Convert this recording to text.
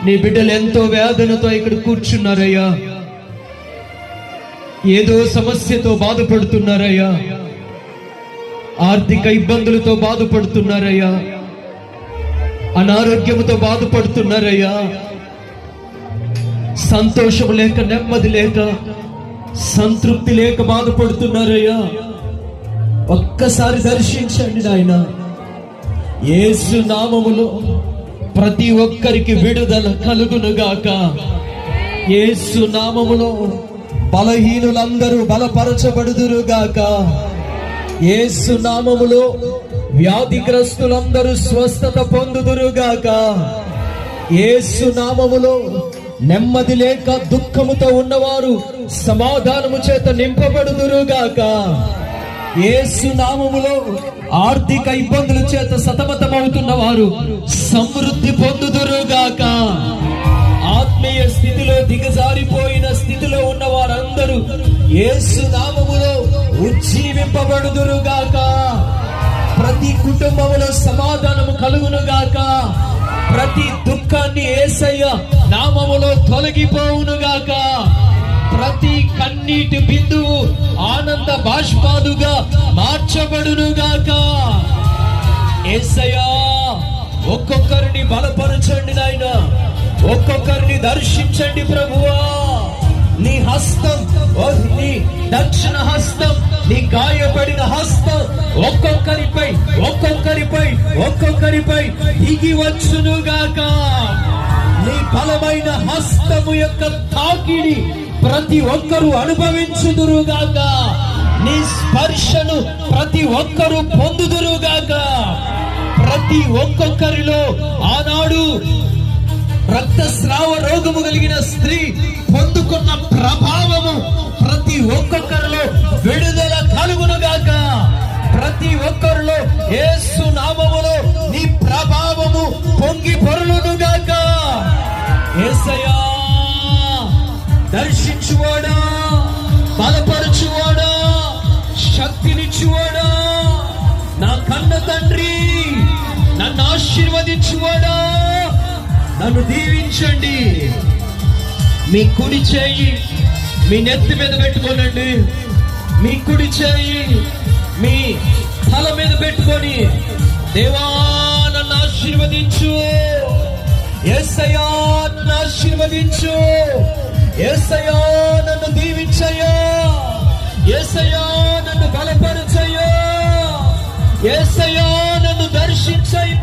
నీ బిడ్డలు ఎంతో వేదనతో ఇక్కడ కూర్చున్నారయ్యా. ఏదో సమస్యతో బాధపడుతున్నారయ్యా. ఆర్థిక ఇబ్బందులతో బాధపడుతున్నారయ్యా. అనారోగ్యంతో బాధపడుతున్నారయ్యా. సంతోషం లేక, నెమ్మది లేక, సంతృప్తి లేక బాధపడుతున్నారయ్యా. ఒక్కసారి దర్శించండి నాయన. యేసు నామములో ప్రతి ఒక్కరికి విడుదల కలుగునుగాక. యేసు నామములో బలహీనులందరూ బలపరచబడుదురుగాక. యేసు నామములో వ్యాధిగ్రస్తులందరూ స్వస్థత పొందుదురుగాక. యేసు నామములో నెమ్మది లేక దుఃఖముతో ఉన్నవారు సమాధానము చేత నింపబడుదురుగాక. యేసు నామములో ఆర్థిక ఇబ్బందుల చేత సతమతమవుతున్న వారు సమృద్ధి పొందుదురుగాక. ఆత్మీయ స్థితిలో దిగజారిపోయిన స్థితిలో ఉన్న వారందరూ యేసు నామములో ఉజ్జీవింపబడుదురుగాక. ప్రతి కుటుంబములో సమాధానము కలుగునుగాక. ప్రతి దుఃఖాన్ని యేసయ్య నామములో తొలగిపోవునుగాక. ప్రతి కన్నీటి బిందువు ఆనంద బాష్పాలుగా మార్చబడునుగాక. యేసయ్యా, ఒక్కొక్కరిని బలపరచండి నాయన. ఒక్కొక్కరిని దర్శించండి ప్రభువా. నీ హస్తం, నీ దక్షిణ హస్తం, నీ గాయపడిన హస్తం ఒక్కొక్కరిపై ఒక్కొక్కరిపై ఒక్కొక్కరిపై దిగి వచ్చునుగాక. నీ బలమైన హస్తము యొక్క తాకిడి ప్రతి ఒక్కరూ అనుభవించుదురుగాక. నీ స్పర్శను ప్రతి ఒక్కరూ పొందుదురుగాక. ప్రతి ఒక్కొక్కరిలో ఆనాడు రక్తస్రావ రోగము కలిగిన స్త్రీ పొందుకున్న ప్రభావము ప్రతి ఒక్కొక్కరిలో విడుదల కలుగునుగాక. ప్రతి ఒక్కరిలో యేసు నామములో నీ ప్రభావము పొంగి పొరలునుగాక. యేసయ్యా, దర్శించువాడా, బలపరచువాడా, శక్తినిచ్చువాడా, నా కన్న తండ్రి, నన్ను ఆశీర్వదించువాడా, నన్ను దీవించండి. మీ కుడి చేయి మీ నెత్తి మీద పెట్టుకోనండి. మీ కుడి చేయి మీ తల మీద పెట్టుకొని, దేవా నన్ను ఆశీర్వదించు, యేసయ్యా నన్ను ఆశీర్వదించు, యేసయ్యా నన్ను దీవించయ్యా, యేసయ్యా నన్ను బలపరచయ్యా, యేసయ్యా నన్ను దర్శించయ్యా.